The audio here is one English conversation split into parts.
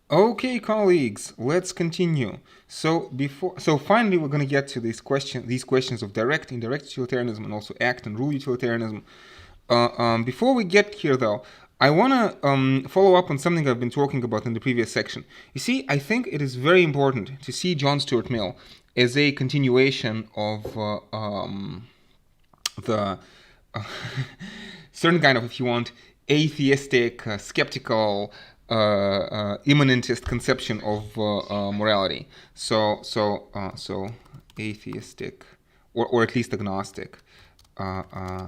Okay, colleagues, let's continue. So finally, we're going to get to these questions of direct, indirect utilitarianism, and also act and rule utilitarianism. Before we get here, though, I want to follow up on something I've been talking about in the previous section. You see, I think it is very important to see John Stuart Mill as a continuation of the certain kind of, if you want, atheistic, skeptical, immanentist conception of morality. So atheistic, or at least agnostic,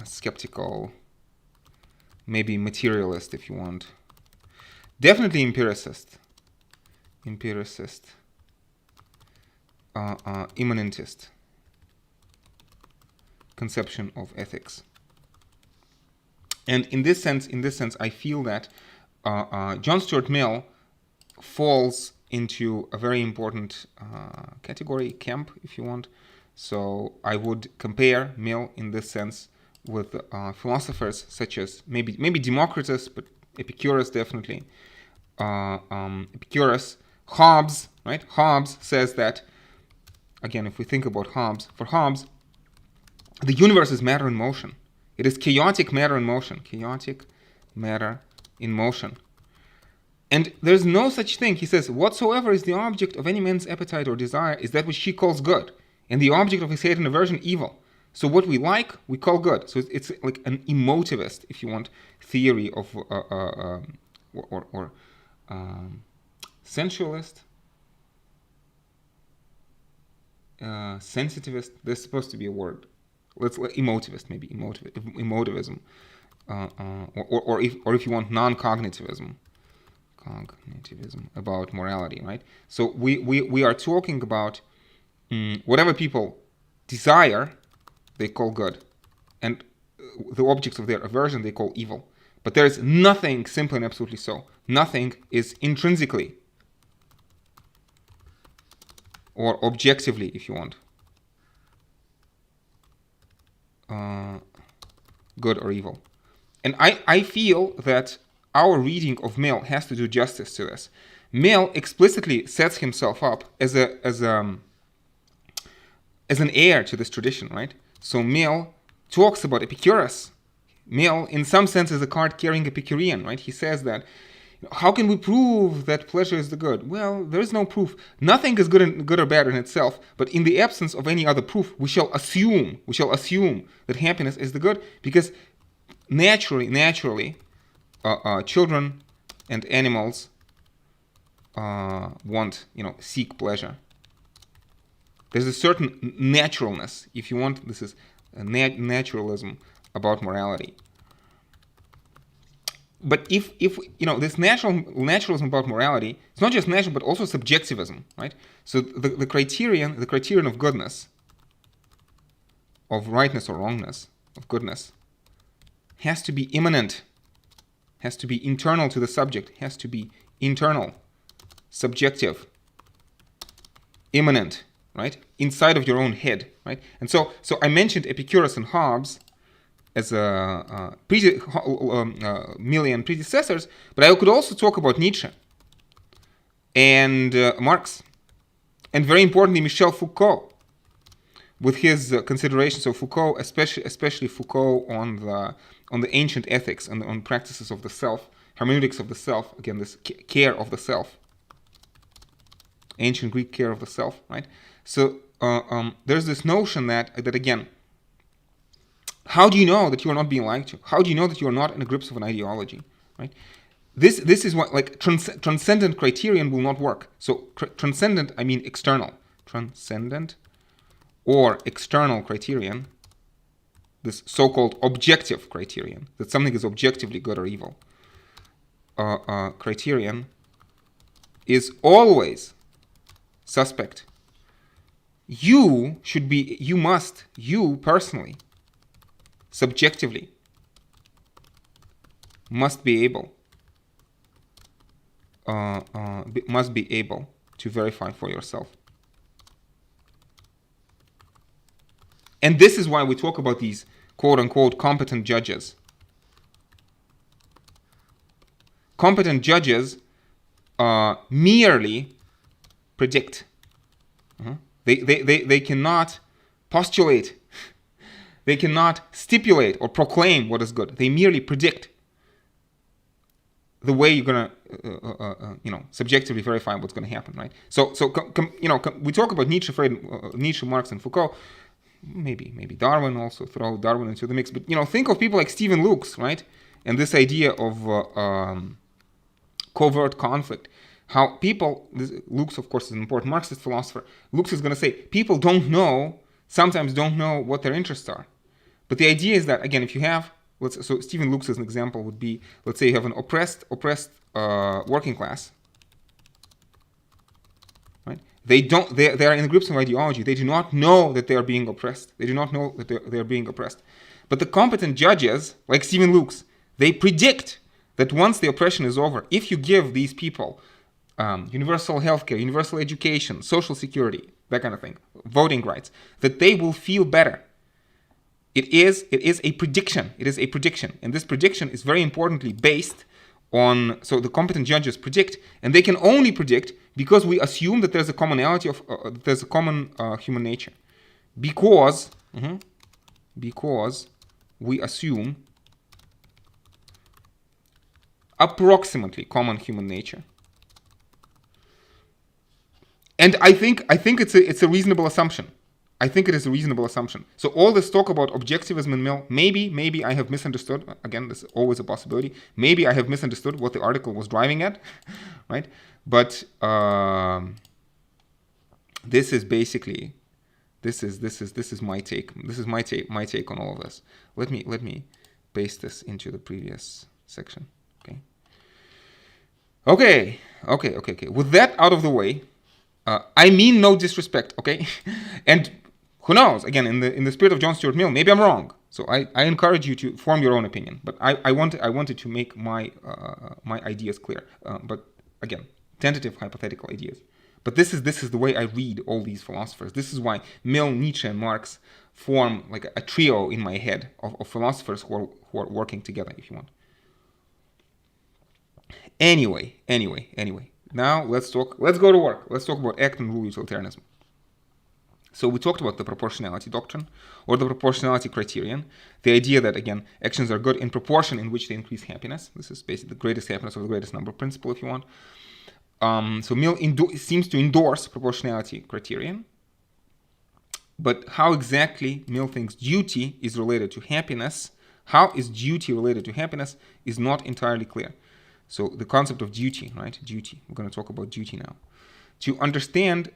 skeptical, maybe materialist, if you want. Definitely empiricist, immanentist conception of ethics. And in this sense, I feel that John Stuart Mill falls into a very important category, camp, if you want. So I would compare Mill in this sense with philosophers such as maybe Democritus, but Epicurus definitely. Epicurus, Hobbes, right? Hobbes says that, again, if we think about Hobbes, for Hobbes, the universe is matter in motion. It is chaotic matter in motion. Chaotic matter in motion. And there's no such thing. He says, whatsoever is the object of any man's appetite or desire is that which he calls good, and the object of his hate and aversion evil. So what we like, we call good. So it's like an emotivist, if you want, theory of sensualist, sensitivist. There's supposed to be a word. Let's emotivist, maybe emotivism, or if you want, non-cognitivism. Cognitivism about morality, right? So we are talking about whatever people desire, they call good, and the objects of their aversion they call evil. But there is nothing simply and absolutely so. Nothing is intrinsically or objectively, if you want, good or evil. And I feel that our reading of Mill has to do justice to this. Mill explicitly sets himself up as an heir to this tradition, right? So Mill talks about Epicurus. Mill, in some sense, is a card-carrying Epicurean, right? He says that, how can we prove that pleasure is the good? Well, there is no proof. Nothing is good or bad in itself, but in the absence of any other proof, we shall assume that happiness is the good, because naturally, children and animals seek pleasure. There's a certain naturalness, if you want. This is a naturalism about morality. But if this naturalism about morality, it's not just natural but also subjectivism, right? So the criterion of goodness, of rightness or wrongness, of goodness, has to be immanent, has to be internal to the subject, has to be internal, subjective, immanent, right? Inside of your own head, right? And so I mentioned Epicurus and Hobbes as Millian predecessors, but I could also talk about Nietzsche and Marx, and very importantly Michel Foucault, with his considerations of Foucault, especially Foucault on the ancient ethics and on practices of the self, hermeneutics of the self. Again, this care of the self, ancient Greek care of the self, right? So there's this notion that again, how do you know that you are not being lied to? How do you know that you are not in the grips of an ideology, right? This is what, like, transcendent criterion will not work. So transcendent, I mean external. Transcendent or external criterion, this so-called objective criterion, that something is objectively good or evil, criterion is always suspect. You personally, subjectively, must be able to verify for yourself. And this is why we talk about these quote-unquote competent judges. Competent judges merely predict. They cannot postulate. They cannot stipulate or proclaim what is good. They merely predict the way you're gonna, subjectively verify what's gonna happen, right? So we talk about Nietzsche, Nietzsche, Marx, and Foucault. Maybe Darwin also, throw Darwin into the mix. But think of people like Stephen Lukes, right? And this idea of covert conflict. How people, Lukes, of course, is an important Marxist philosopher. Lukes is going to say people sometimes don't know what their interests are. But the idea is that, again, if you have, so Stephen Lukes as an example would be, let's say you have an oppressed working class, right? They are in groups of ideology. They do not know that they are being oppressed. They do not know that they are being oppressed. But the competent judges, like Stephen Lukes, they predict that once the oppression is over, if you give these people universal healthcare, universal education, social security, that kind of thing, voting rights, that they will feel better. It is a prediction. It is a prediction. And this prediction is very importantly based on, so the competent judges predict, and they can only predict because we assume that there's a commonality there's a common human nature. Because we assume approximately common human nature. And I think it's a reasonable assumption. I think it is a reasonable assumption. So all this talk about objectivism in Mill, maybe I have misunderstood. Again, this is always a possibility. Maybe I have misunderstood what the article was driving at, right? But this is basically this is my take. This is my take on all of this. Let me paste this into the previous section. Okay. With that out of the way. I mean no disrespect, okay? And who knows? Again, in the spirit of John Stuart Mill, maybe I'm wrong. So I encourage you to form your own opinion. But I wanted to make my ideas clear. But again, tentative hypothetical ideas. But this is the way I read all these philosophers. This is why Mill, Nietzsche, and Marx form like a trio in my head of philosophers who are working together, if you want. Anyway. Now let's go to work. Let's talk about act and rule utilitarianism. So we talked about the proportionality doctrine or the proportionality criterion. The idea that, again, actions are good in proportion in which they increase happiness. This is basically the greatest happiness or the greatest number principle, if you want. So Mill seems to endorse proportionality criterion. But how exactly Mill thinks duty is related to happiness, how is duty related to happiness, is not entirely clear. So the concept of duty, right? Duty. We're going to talk about duty now. To understand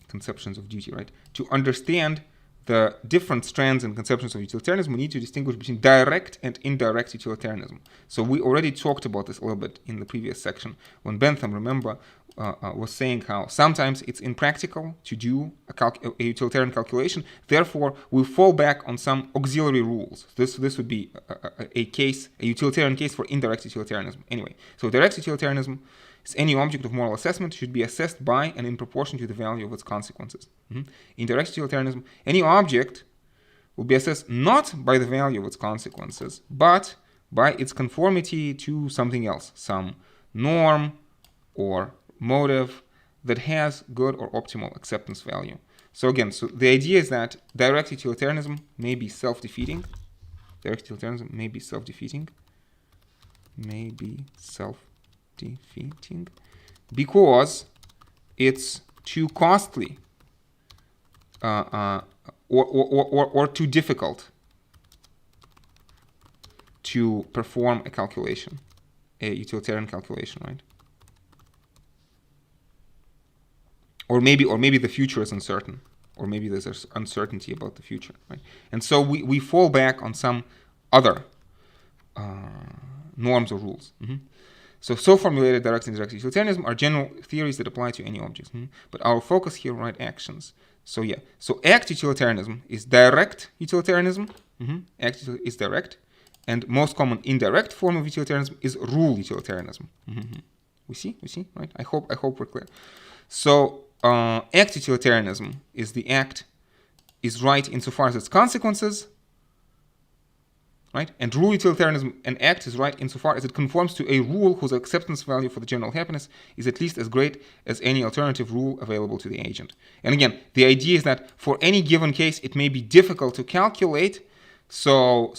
conceptions of duty, right? To understand the different strands and conceptions of utilitarianism, we need to distinguish between direct and indirect utilitarianism. So we already talked about this a little bit in the previous section when Bentham, remember, was saying how sometimes it's impractical to do a utilitarian calculation. Therefore, we fall back on some auxiliary rules. This would be a utilitarian case for indirect utilitarianism. Anyway, so direct utilitarianism is any object of moral assessment should be assessed by and in proportion to the value of its consequences. Indirect utilitarianism, any object will be assessed not by the value of its consequences, but by its conformity to something else, some norm or motive that has good or optimal acceptance value. So again, the idea is that direct utilitarianism may be self-defeating. Direct utilitarianism may be self-defeating. Because it's too costly or too difficult to perform a calculation, a utilitarian calculation, right? Or maybe the future is uncertain, or maybe there's uncertainty about the future, right? And so we fall back on some other norms or rules. So formulated direct and indirect utilitarianism are general theories that apply to any objects. But our focus here, right, actions. So act utilitarianism is direct utilitarianism. Act is direct. And most common indirect form of utilitarianism is rule utilitarianism. We see, right? I hope we're clear. So act utilitarianism is right insofar as its consequences right? And rule utilitarianism, an act is right insofar as it conforms to a rule whose acceptance value for the general happiness is at least as great as any alternative rule available to the agent. And again, the idea is that for any given case, it may be difficult to calculate. So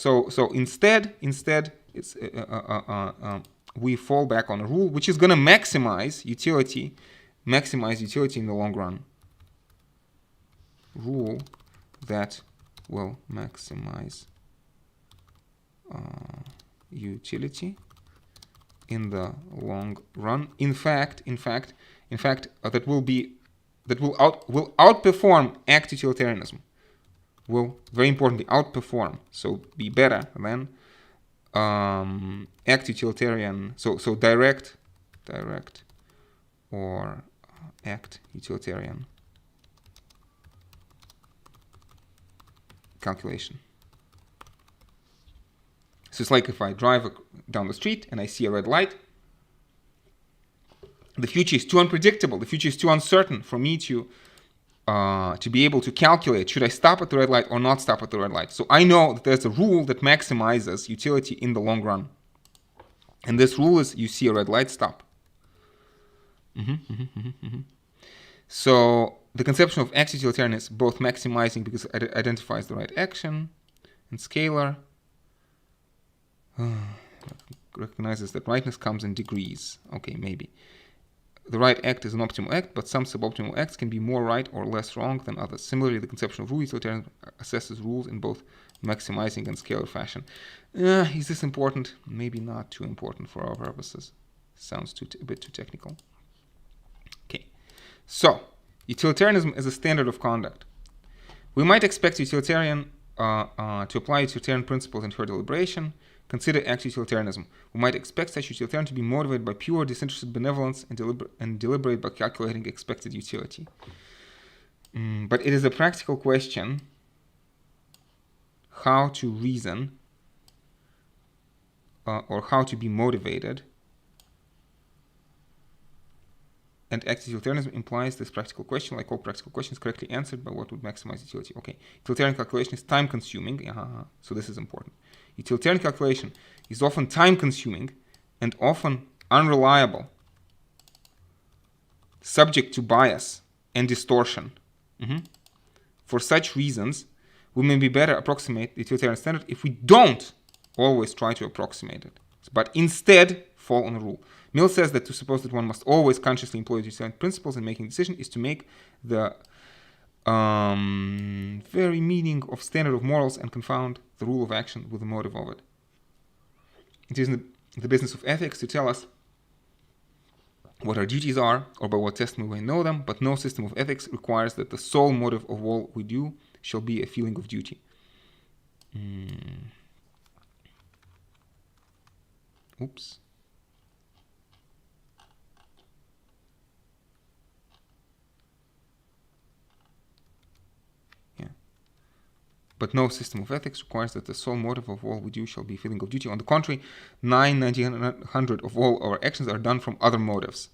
instead, it's we fall back on a rule which is going to maximize utility in the long run. Rule that will maximize utility in the long run. In fact, that will outperform act utilitarianism. Will, very importantly, outperform. So be better than act utilitarian. So direct or act utilitarian calculation. So it's like if I drive down the street and I see a red light, the future is too unpredictable, the future is too uncertain for me to be able to calculate, should I stop at the red light or not stop at the red light? So I know that there's a rule that maximizes utility in the long run. And this rule is, you see a red light, stop. So the conception of act utilitarian is both maximizing because it identifies the right action, and scalar recognizes that rightness comes in degrees. Okay, maybe. The right act is an optimal act, but some suboptimal acts can be more right or less wrong than others. Similarly, the conception of rule utilitarianism assesses rules in both maximizing and scalar fashion. Is this important? Maybe not too important for our purposes. Sounds a bit too technical. Okay, so utilitarianism is a standard of conduct. We might expect utilitarian to apply utilitarian principles in her deliberation. Consider act utilitarianism. We might expect such utilitarian to be motivated by pure disinterested benevolence and deliberate by calculating expected utility. But it is a practical question how to reason or how to be motivated. And act utilitarianism implies this practical question, like all practical questions, correctly answered by what would maximize utility. Okay, utilitarian calculation is time-consuming, so this is important. Utilitarian calculation is often time-consuming and often unreliable, subject to bias and distortion. For such reasons, we may be better approximate the utilitarian standard if we don't always try to approximate it, but instead fall on a rule. Mill says that to suppose that one must always consciously employ utilitarian principles in making a decision is to make the very meaning of standard of morals and confound the rule of action with the motive of it. It is the business of ethics to tell us what our duties are or by what test we may know them, but no system of ethics requires that the sole motive of all we do shall be a feeling of duty. Oops. But no system of ethics requires that the sole motive of all we do shall be feeling of duty. On the contrary, 9/100 of all our actions are done from other motives,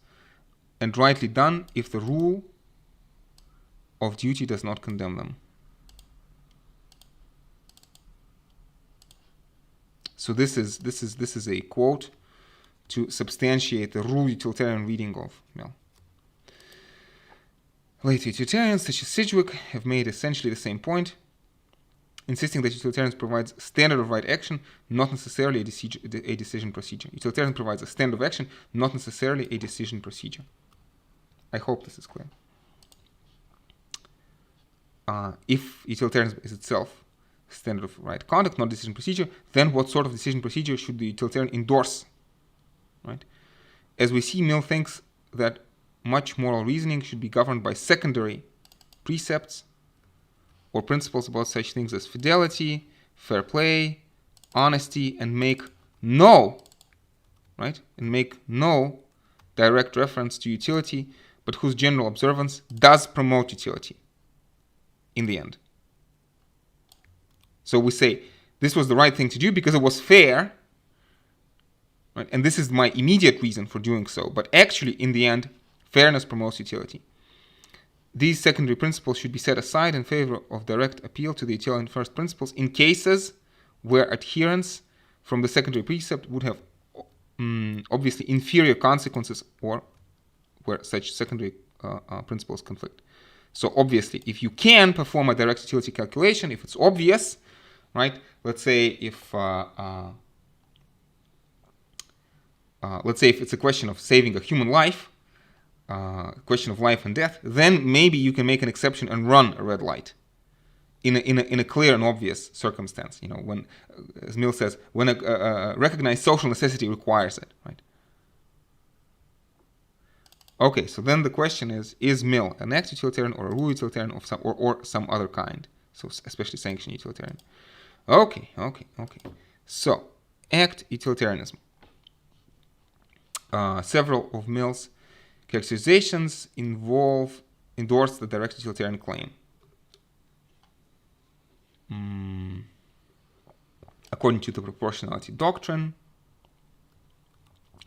and rightly done if the rule of duty does not condemn them. So this is a quote to substantiate the rule utilitarian reading of Mill. Later utilitarians such as Sidgwick have made essentially the same point, insisting that utilitarianism provides standard of right action, not necessarily a decision procedure. Utilitarianism provides a standard of action, not necessarily a decision procedure. I hope this is clear. If utilitarianism is itself standard of right conduct, not decision procedure, then what sort of decision procedure should the utilitarian endorse? Right? As we see, Mill thinks that much moral reasoning should be governed by secondary precepts or principles about such things as fidelity, fair play, honesty, and make no direct reference to utility, but whose general observance does promote utility in the end. So we say, this was the right thing to do because it was fair, right? And this is my immediate reason for doing so, but actually, in the end, fairness promotes utility. These secondary principles should be set aside in favor of direct appeal to the utilitarian first principles in cases where adherence from the secondary precept would have obviously inferior consequences, or where such secondary principles conflict. So obviously, if you can perform a direct utility calculation, if it's obvious, right? Let's say if it's a question of saving a human life, question of life and death, then maybe you can make an exception and run a red light in a clear and obvious circumstance. You know, when, as Mill says, when a recognized social necessity requires it, right? Okay, so then the question is Mill an act utilitarian or a rule utilitarian of some or some other kind? So especially sanction utilitarian. Okay. So act utilitarianism. Several of Mill's characterizations endorse the direct utilitarian claim. According to the proportionality doctrine,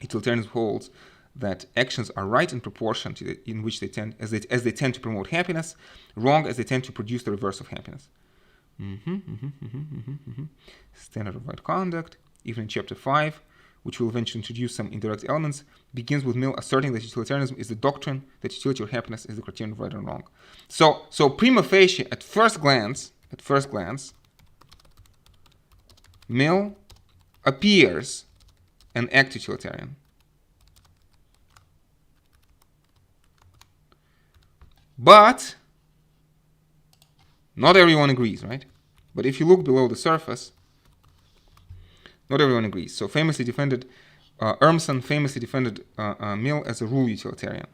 utilitarianism holds that actions are right in proportion to in which they tend, as they tend to promote happiness, wrong as they tend to produce the reverse of happiness. Standard of right conduct, even in chapter 5, which will eventually introduce some indirect elements, begins with Mill asserting that utilitarianism is the doctrine that utility or happiness is the criterion of right and wrong. So prima facie, at first glance, Mill appears an act utilitarian. But not everyone agrees, right? But if you look below the surface, not everyone agrees. So Urmson famously defended Mill as a rule utilitarian.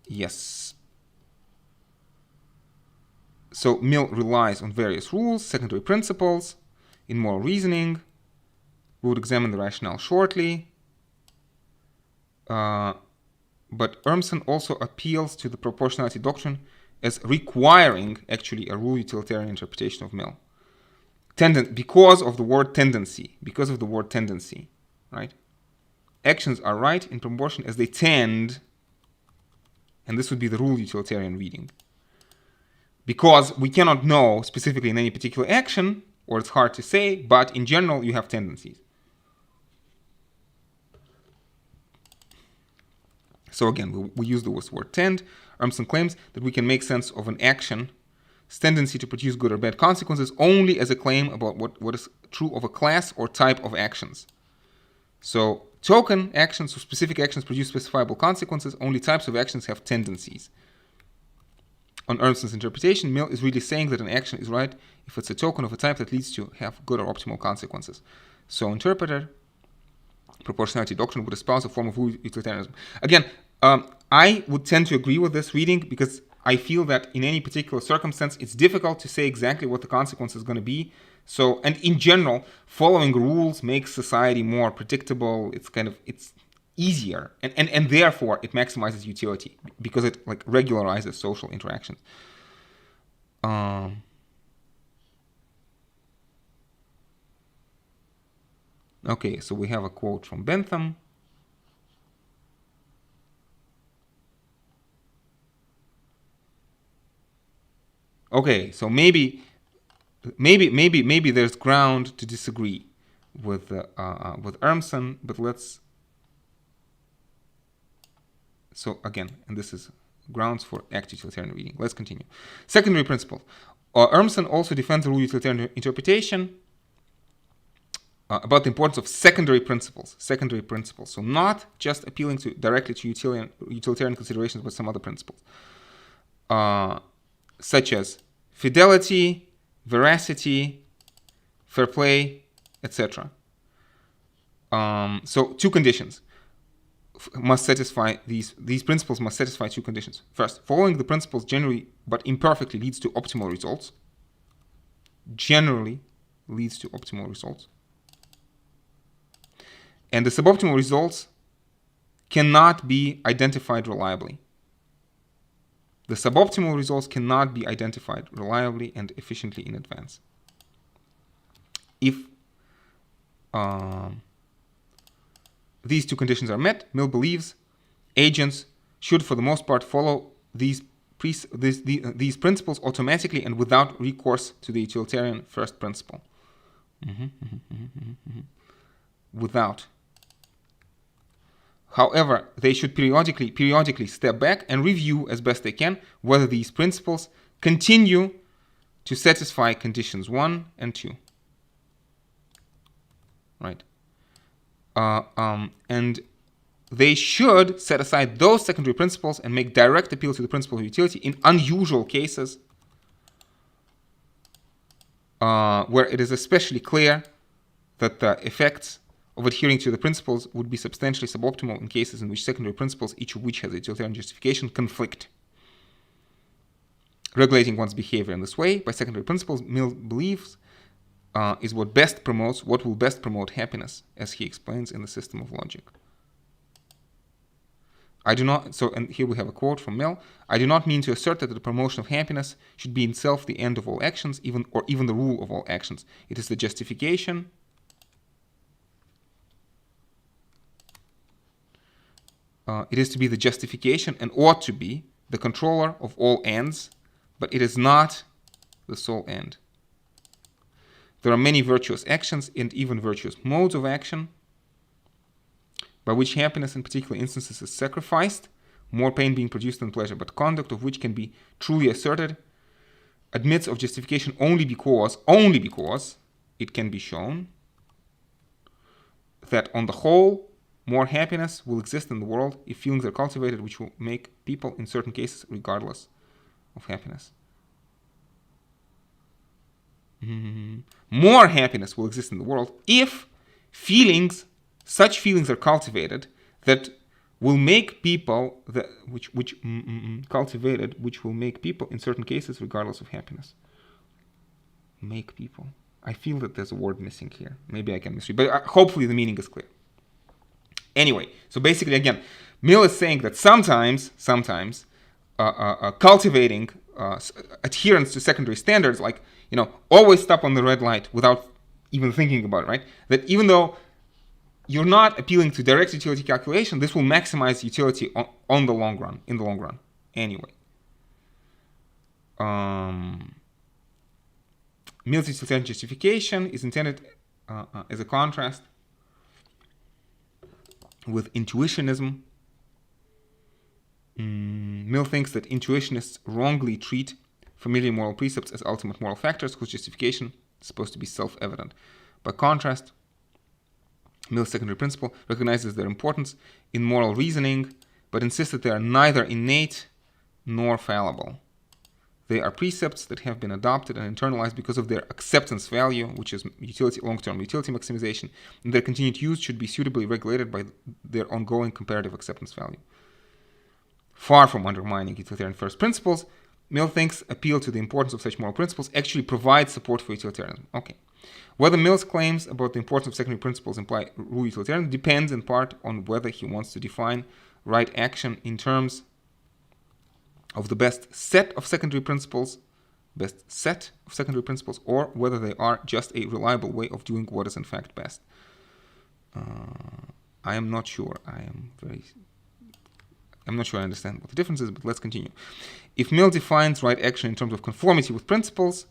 Yes. So Mill relies on various rules, secondary principles, in moral reasoning. We would examine the rationale shortly. But Urmson also appeals to the proportionality doctrine as requiring actually a rule utilitarian interpretation of Mill. Because of the word tendency, right? Actions are right in proportion as they tend, and this would be the rule utilitarian reading. Because we cannot know specifically in any particular action, or it's hard to say, but in general you have tendencies. So again, we use the word tend. Urmson claims that we can make sense of an action's tendency to produce good or bad consequences only as a claim about what is true of a class or type of actions. So token actions or specific actions produce specifiable consequences. Only types of actions have tendencies. On Urmson's interpretation, Mill is really saying that an action is right if it's a token of a type that leads to have good or optimal consequences. So interpreter, proportionality doctrine would espouse a form of utilitarianism. Again, I would tend to agree with this reading because I feel that in any particular circumstance, it's difficult to say exactly what the consequence is going to be. So, and in general, following rules makes society more predictable. It's easier, and therefore it maximizes utility because it like regularizes social interactions. Okay, so we have a quote from Bentham. Okay, so maybe there's ground to disagree with Urmson, but let's. So again, and this is grounds for act utilitarian reading. Let's continue. Secondary principle. Urmson also defends the rule utilitarian interpretation about the importance of secondary principles. So not just appealing directly to utilitarian considerations, but some other principles, such as fidelity, veracity, fair play, etc. So two conditions must satisfy these principles must satisfy two conditions. First, following the principles generally but imperfectly leads to optimal results. And the suboptimal results cannot be identified reliably. The suboptimal results cannot be identified reliably and efficiently in advance. If these two conditions are met, Mill believes agents should, for the most part, follow these these principles automatically and without recourse to the utilitarian first principle. Without. However, they should periodically step back and review as best they can whether these principles continue to satisfy conditions 1 and 2. Right? And they should set aside those secondary principles and make direct appeal to the principle of utility in unusual cases where it is especially clear that the effects of adhering to the principles would be substantially suboptimal in cases in which secondary principles, each of which has a utilitarian justification, conflict. Regulating one's behavior in this way by secondary principles, Mill believes, is what will best promote happiness, as he explains in the System of Logic. And here we have a quote from Mill. I do not mean to assert that the promotion of happiness should be in itself the end of all actions, or even the rule of all actions. It is the justification it is to be the justification and ought to be the controller of all ends, but it is not the sole end. There are many virtuous actions and even virtuous modes of action by which happiness in particular instances is sacrificed, more pain being produced than pleasure, but conduct of which can be truly asserted admits of justification only because it can be shown that on the whole, more happiness will exist in the world if feelings are cultivated which will make people in certain cases regardless of happiness. More happiness will exist in the world if such feelings are cultivated that will make people which will make people in certain cases regardless of happiness. Make people. I feel that there's a word missing here. Maybe I can misread, but hopefully the meaning is clear. Anyway, so basically, again, Mill is saying that sometimes cultivating adherence to secondary standards, like, always stop on the red light without even thinking about it, right? That even though you're not appealing to direct utility calculation, this will maximize utility in the long run. Anyway. Mill's utilitarian justification is intended as a contrast with intuitionism. Mill thinks that intuitionists wrongly treat familiar moral precepts as ultimate moral factors whose justification is supposed to be self-evident. By contrast, Mill's secondary principle recognizes their importance in moral reasoning, but insists that they are neither innate nor fallible. They are precepts that have been adopted and internalized because of their acceptance value, which is long-term utility maximization, and their continued use should be suitably regulated by their ongoing comparative acceptance value. Far from undermining utilitarian first principles, Mill thinks appeal to the importance of such moral principles actually provides support for utilitarianism. Okay. Whether Mill's claims about the importance of secondary principles imply rule utilitarianism depends in part on whether he wants to define right action in terms of the best set of secondary principles, or whether they are just a reliable way of doing what is in fact best. I am not sure. I'm not sure I understand what the difference is, but let's continue. If Mill defines right action in terms of conformity with principles,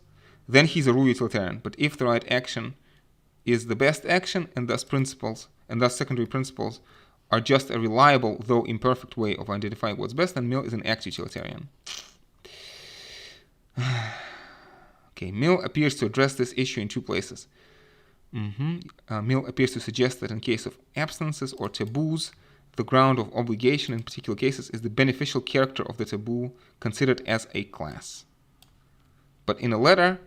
then he's a rule utilitarian. But if the right action is the best action, and thus secondary principles are just a reliable, though imperfect way of identifying what's best, then Mill is an act utilitarian. Okay, Mill appears to address this issue in two places. Mill appears to suggest that in case of abstinences or taboos, the ground of obligation in particular cases is the beneficial character of the taboo considered as a class. But in a letter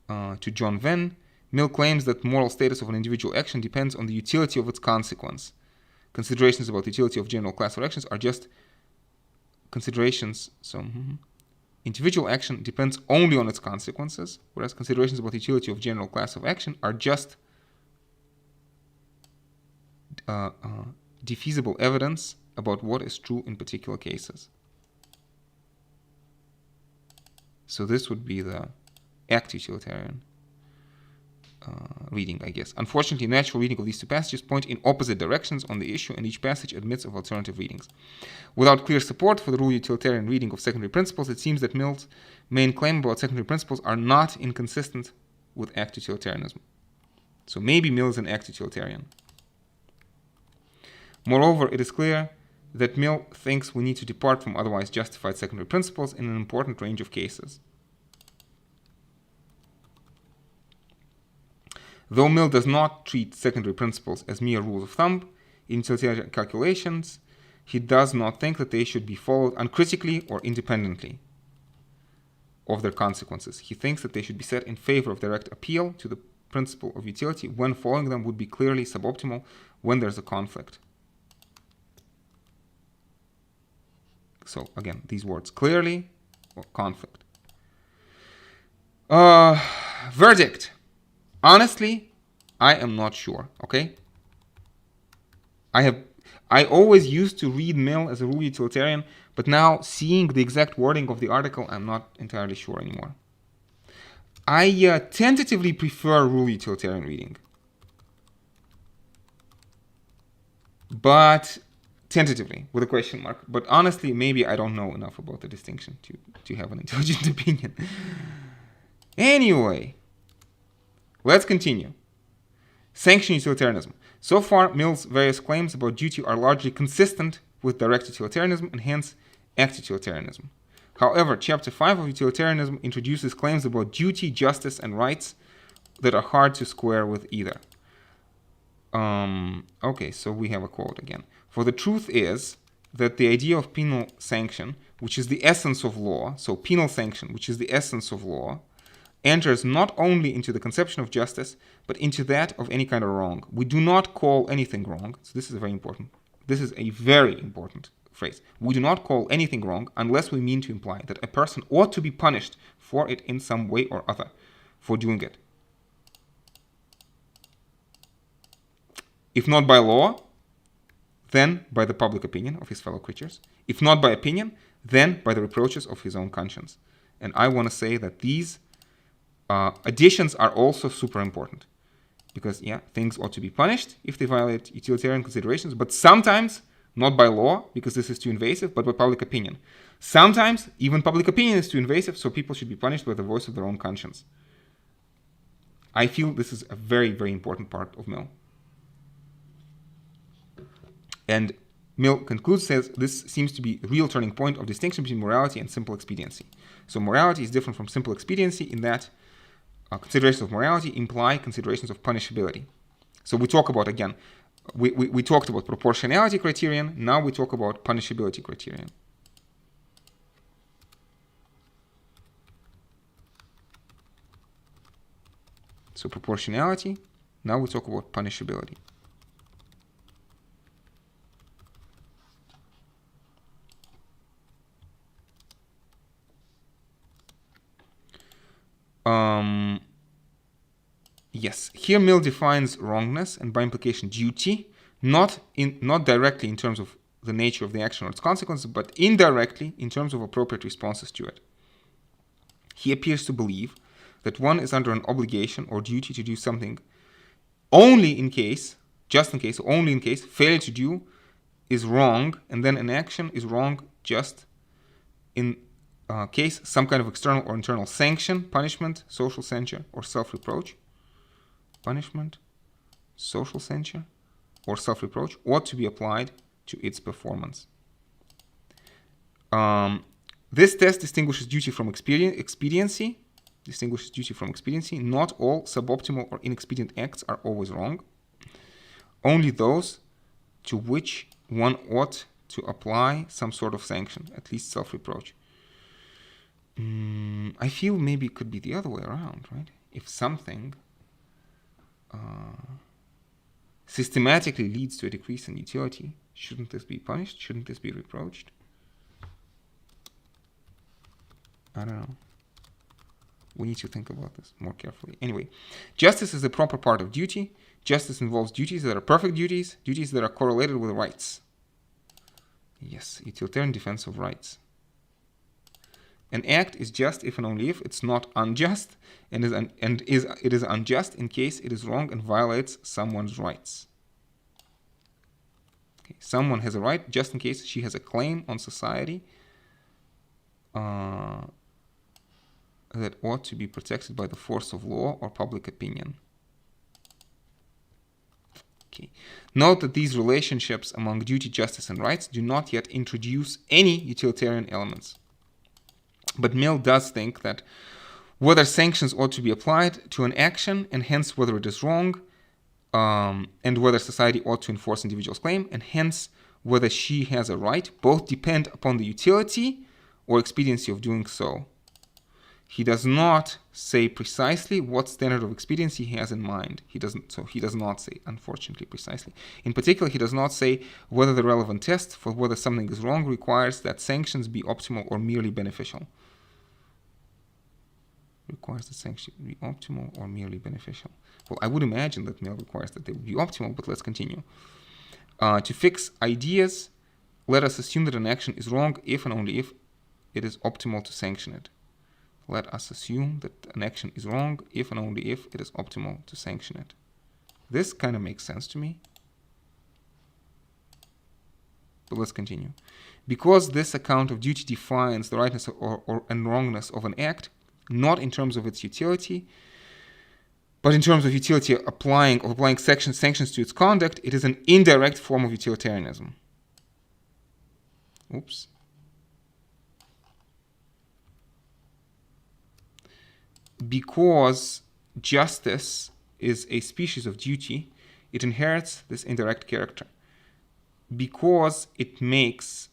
to John Venn, Mill claims that moral status of an individual action depends on the utility of its consequence. Considerations about the utility of general class of actions are just considerations. Individual action depends only on its consequences, whereas considerations about the utility of general class of action are just defeasible evidence about what is true in particular cases. So this would be the act utilitarian. reading, I guess. Unfortunately, natural reading of these two passages point in opposite directions on the issue, and each passage admits of alternative readings. Without clear support for the rule utilitarian reading of secondary principles, it seems that Mill's main claim about secondary principles are not inconsistent with act utilitarianism. So maybe Mill is an act utilitarian. Moreover, it is clear that Mill thinks we need to depart from otherwise justified secondary principles in an important range of cases. Though Mill does not treat secondary principles as mere rules of thumb in utilitarian calculations, he does not think that they should be followed uncritically or independently of their consequences. He thinks that they should be set in favor of direct appeal to the principle of utility when following them would be clearly suboptimal when there's a conflict. So again, these words, clearly or conflict. Verdict. Honestly, I am not sure, okay? I always used to read Mill as a rule utilitarian, but now seeing the exact wording of the article, I'm not entirely sure anymore. I tentatively prefer rule utilitarian reading. But tentatively, with a question mark. But honestly, maybe I don't know enough about the distinction to have an intelligent opinion. Anyway, let's continue. Sanction utilitarianism. So far, Mill's various claims about duty are largely consistent with direct utilitarianism and hence act utilitarianism. However, Chapter 5 of Utilitarianism introduces claims about duty, justice, and rights that are hard to square with either. Okay, so we have a quote again. For the truth is that the idea of penal sanction, which is the essence of law, so penal sanction, which is the essence of law, enters not only into the conception of justice, but into that of any kind of wrong. We do not call anything wrong. So this is very important. This is a very important phrase. We do not call anything wrong unless we mean to imply that a person ought to be punished for it in some way or other, for doing it. If not by law, then by the public opinion of his fellow creatures. If not by opinion, then by the reproaches of his own conscience. And I want to say that these additions are also super important. Because, yeah, things ought to be punished if they violate utilitarian considerations, but sometimes not by law, because this is too invasive, but by public opinion. Sometimes even public opinion is too invasive, so people should be punished by the voice of their own conscience. I feel this is a very, very important part of Mill. And Mill concludes, says, this seems to be a real turning point of distinction between morality and simple expediency. So morality is different from simple expediency in that considerations of morality imply considerations of punishability. So we talk about, again, we talked about proportionality criterion, now we talk about punishability criterion. So proportionality, now we talk about punishability. Yes, here Mill defines wrongness and by implication duty, not directly in terms of the nature of the action or its consequences, but indirectly in terms of appropriate responses to it. He appears to believe that one is under an obligation or duty to do something only in case, just in case, only in case failure to do is wrong, and then an action is wrong just in case some kind of external or internal sanction, punishment, social censure, or self-reproach, punishment, social censure, or self-reproach ought to be applied to its performance. This test distinguishes duty from expediency. Not all suboptimal or inexpedient acts are always wrong. Only those to which one ought to apply some sort of sanction, at least self-reproach. I feel maybe it could be the other way around, right? If something systematically leads to a decrease in utility, shouldn't this be punished? Shouldn't this be reproached? I don't know. We need to think about this more carefully. Anyway, justice is a proper part of duty. Justice involves duties that are perfect duties, duties that are correlated with rights. Yes, utilitarian defense of rights. An act is just if and only if it's not unjust, and it is unjust in case it is wrong and violates someone's rights. Okay. Someone has a right just in case she has a claim on society that ought to be protected by the force of law or public opinion. Okay. Note that these relationships among duty, justice, and rights do not yet introduce any utilitarian elements. But Mill does think that whether sanctions ought to be applied to an action, and hence whether it is wrong, and whether society ought to enforce individual's claim, and hence whether she has a right, both depend upon the utility or expediency of doing so. He does not say precisely what standard of expediency he has in mind. He does not say, unfortunately, precisely. In particular, he does not say whether the relevant test for whether something is wrong requires that sanctions be optimal or merely beneficial. Requires that sanctions be optimal or merely beneficial. Well, I would imagine that Mill requires that they would be optimal, but let's continue. To fix ideas, let us assume that an action is wrong if and only if it is optimal to sanction it. Let us assume that an action is wrong if and only if it is optimal to sanction it. This kind of makes sense to me. But let's continue. Because this account of duty defines the rightness and wrongness of an act, not in terms of its utility, but in terms of utility applying sanctions to its conduct, it is an indirect form of utilitarianism. Oops. Because justice is a species of duty, it inherits this indirect character. Because it makes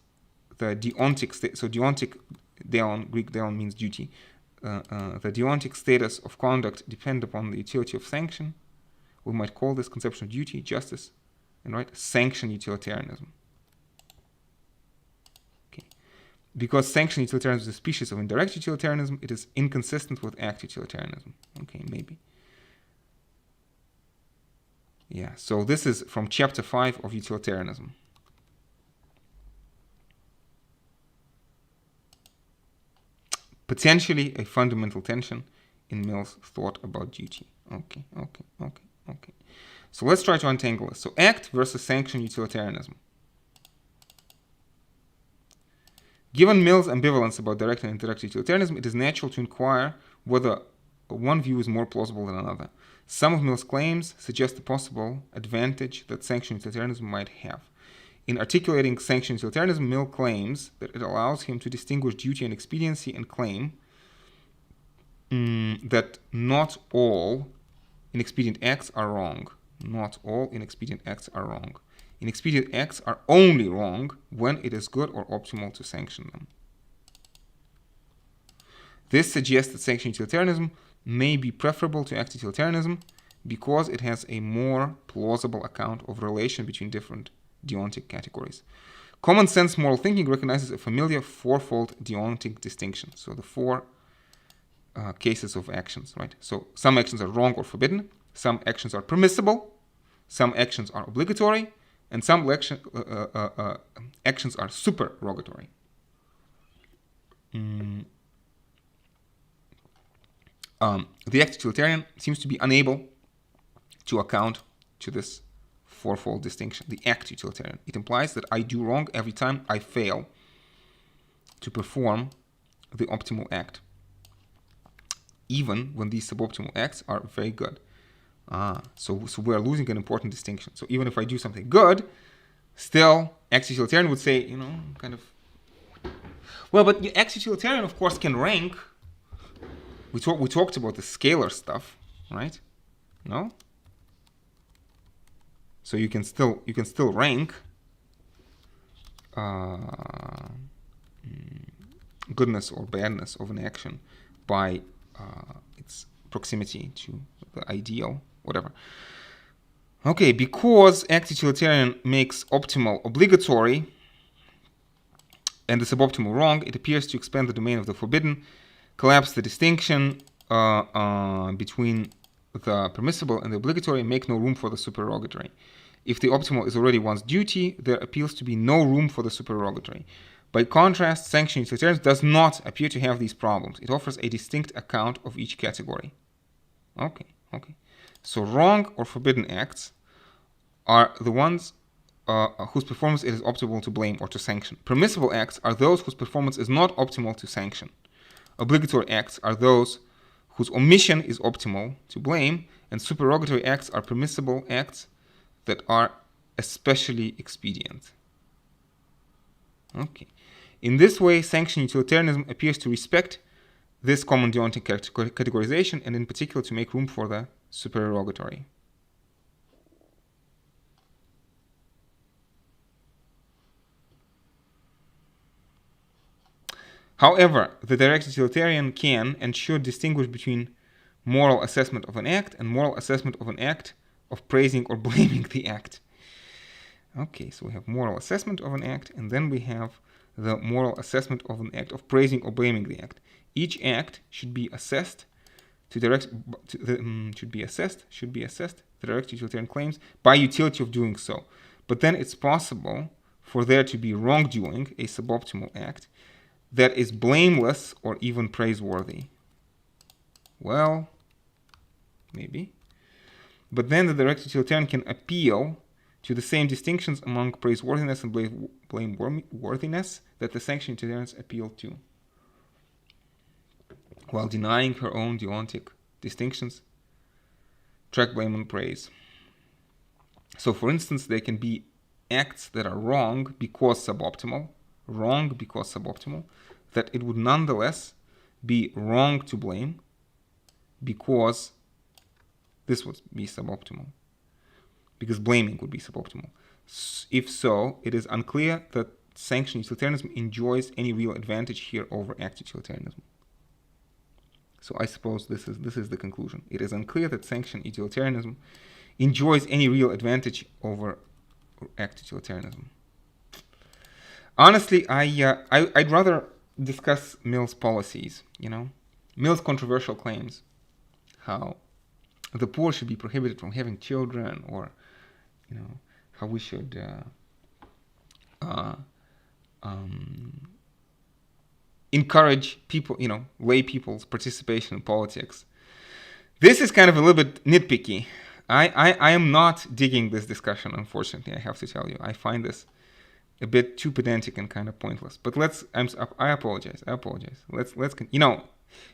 the deontic state, so deontic, deon, Greek deon means duty, the deontic status of conduct depend upon the utility of sanction. We might call this conception of duty, justice, and right, sanction utilitarianism. Okay. Because sanction utilitarianism is a species of indirect utilitarianism, it is inconsistent with act utilitarianism. Okay, maybe. Yeah, so this is from chapter 5 of utilitarianism. Potentially a fundamental tension in Mill's thought about duty. Okay. So let's try to untangle this. So act versus sanction utilitarianism. Given Mill's ambivalence about direct and indirect utilitarianism, it is natural to inquire whether one view is more plausible than another. Some of Mill's claims suggest the possible advantage that sanction utilitarianism might have. In articulating sanction utilitarianism, Mill claims that it allows him to distinguish duty and expediency and claim that not all inexpedient acts are wrong. Not all inexpedient acts are wrong. Inexpedient acts are only wrong when it is good or optimal to sanction them. This suggests that sanction utilitarianism may be preferable to act utilitarianism because it has a more plausible account of relation between different deontic categories. Common sense moral thinking recognizes a familiar fourfold deontic distinction. So the four cases of actions, right? So some actions are wrong or forbidden, some actions are permissible, some actions are obligatory, and some actions are supererogatory. The act utilitarian seems to be unable to account to this fourfold distinction, the act utilitarian. It implies that I do wrong every time I fail to perform the optimal act, even when these suboptimal acts are very good. So we're losing an important distinction. So even if I do something good, still, act utilitarian would say, kind of, well, but act utilitarian, of course, can rank. We talked about the scalar stuff, right? No? So you can still rank goodness or badness of an action by its proximity to the ideal, whatever. Okay, because act utilitarian makes optimal obligatory and the suboptimal wrong, it appears to expand the domain of the forbidden, collapse the distinction between the permissible and the obligatory, and make no room for the supererogatory. If the optimal is already one's duty, there appears to be no room for the supererogatory. By contrast, sanction utilitarianism does not appear to have these problems. It offers a distinct account of each category. Okay. So wrong or forbidden acts are the ones whose performance it is optimal to blame or to sanction. Permissible acts are those whose performance is not optimal to sanction. Obligatory acts are those whose omission is optimal to blame, and supererogatory acts are permissible acts that are especially expedient. Okay. In this way, sanction utilitarianism appears to respect this common deontic categorization, and in particular to make room for the supererogatory. However, the direct utilitarian can and should distinguish between moral assessment of an act and moral assessment of an act of praising or blaming the act. Okay, so we have moral assessment of an act, and then we have the moral assessment of an act of praising or blaming the act. Each act should be assessed the direct utilitarian claims by utility of doing so. But then it's possible for there to be wrongdoing, a suboptimal act, that is blameless or even praiseworthy. Well, maybe. But then the direct utilitarian can appeal to the same distinctions among praiseworthiness and blameworthiness that the sanction utilitarians appeal to, while denying her own deontic distinctions, track blame and praise. So, for instance, there can be acts that are wrong because suboptimal, that it would nonetheless be wrong to blame because this would be suboptimal, because blaming would be suboptimal. If so, it is unclear that sanction utilitarianism enjoys any real advantage here over act utilitarianism. So I suppose this is the conclusion. It is unclear that sanction utilitarianism enjoys any real advantage over act utilitarianism. Honestly, I'd rather discuss Mill's policies, Mill's controversial claims, how the poor should be prohibited from having children, or, how we should encourage people, lay people's participation in politics. This is kind of a little bit nitpicky. I am not digging this discussion, unfortunately, I have to tell you. I find this a bit too pedantic and kind of pointless. But I apologize. Let's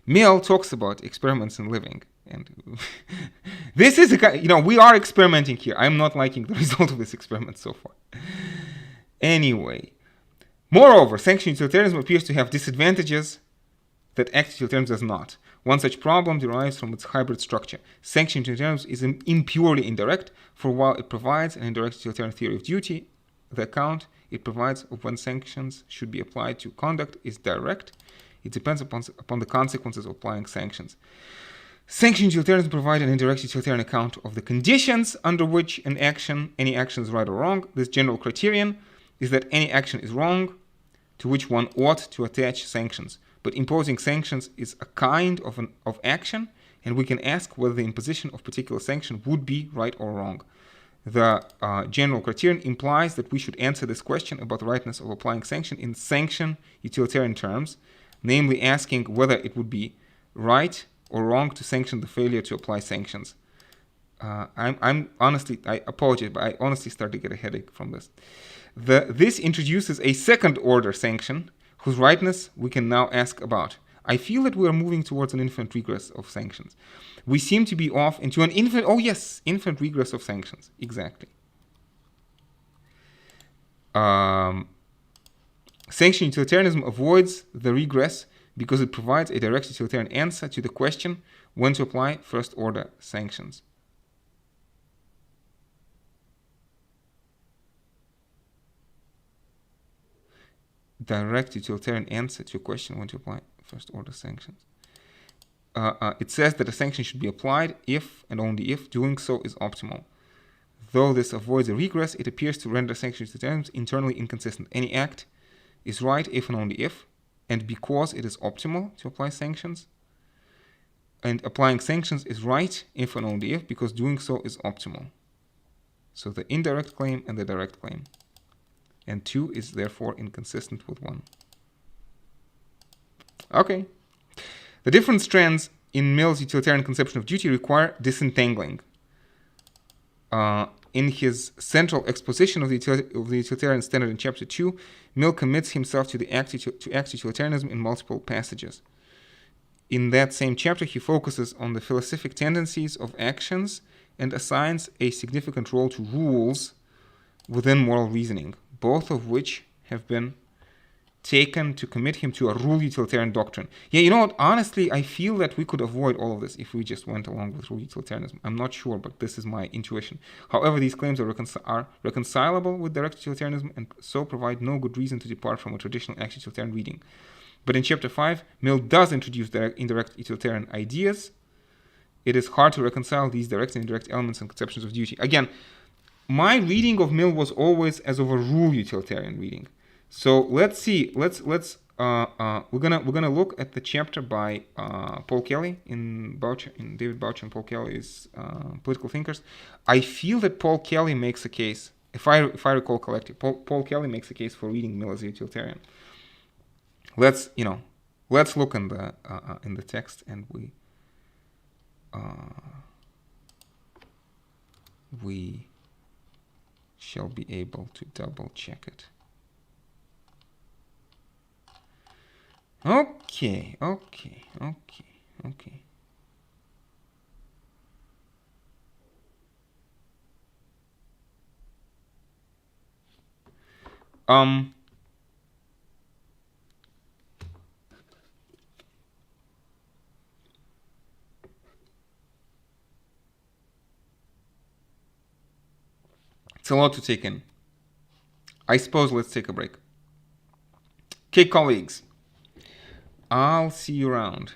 Mill talks about experiments in living, and this is we are experimenting here. I'm not liking the result of this experiment so far. Anyway, moreover, sanction utilitarianism appears to have disadvantages that act utilitarianism does not. One such problem derives from its hybrid structure. Sanction utilitarianism is impurely indirect, for while it provides an indirect utilitarian theory of duty, the account it provides of when sanctions should be applied to conduct is direct. It depends upon the consequences of applying sanctions. Sanction utilitarianism provides an indirect utilitarian account of the conditions under which any action is right or wrong. This general criterion is that any action is wrong to which one ought to attach sanctions. But imposing sanctions is a kind of action, and we can ask whether the imposition of particular sanction would be right or wrong. The general criterion implies that we should answer this question about the rightness of applying sanction in sanction utilitarian terms, namely asking whether it would be right or wrong to sanction the failure to apply sanctions. I apologize, but I honestly start to get a headache from this. This introduces a second order sanction whose rightness we can now ask about. I feel that we are moving towards an infinite regress of sanctions. We seem to be off into an infinite regress of sanctions. Exactly. Sanction utilitarianism avoids the regress because it provides a direct utilitarian answer to the question when to apply first order sanctions. Direct utilitarian answer to a question when to apply first order sanctions. It says that a sanction should be applied if and only if doing so is optimal. Though this avoids a regress, it appears to render sanction utilitarianism internally inconsistent. Any act is right if and only if, and because it is optimal to apply sanctions, and applying sanctions is right if and only if, because doing so is optimal. So the indirect claim and the direct claim. and 2 is therefore inconsistent with 1. Okay. The different strands in Mill's utilitarian conception of duty require disentangling. In his central exposition of the utilitarian standard in Chapter 2, Mill commits himself to act utilitarianism in multiple passages. In that same chapter, he focuses on the philosophic tendencies of actions and assigns a significant role to rules within moral reasoning, both of which have been taken to commit him to a rule utilitarian doctrine. Yeah, you know what? Honestly, I feel that we could avoid all of this if we just went along with rule utilitarianism. I'm not sure, but this is my intuition. However, these claims are reconcilable with direct utilitarianism and so provide no good reason to depart from a traditional act utilitarian reading. But in Chapter 5, Mill does introduce indirect utilitarian ideas. It is hard to reconcile these direct and indirect elements and conceptions of duty. Again, my reading of Mill was always as of a rule utilitarian reading. So let's see. We're gonna look at the chapter by Paul Kelly in David Boucher and Paul Kelly's Political Thinkers. I feel that Paul Kelly makes a case. If I recall correctly, Paul Kelly makes a case for reading Mill as a utilitarian. Let's look in the text, and we shall be able to double check it. Okay. It's a lot to take in. I suppose let's take a break. Okay, colleagues. I'll see you around.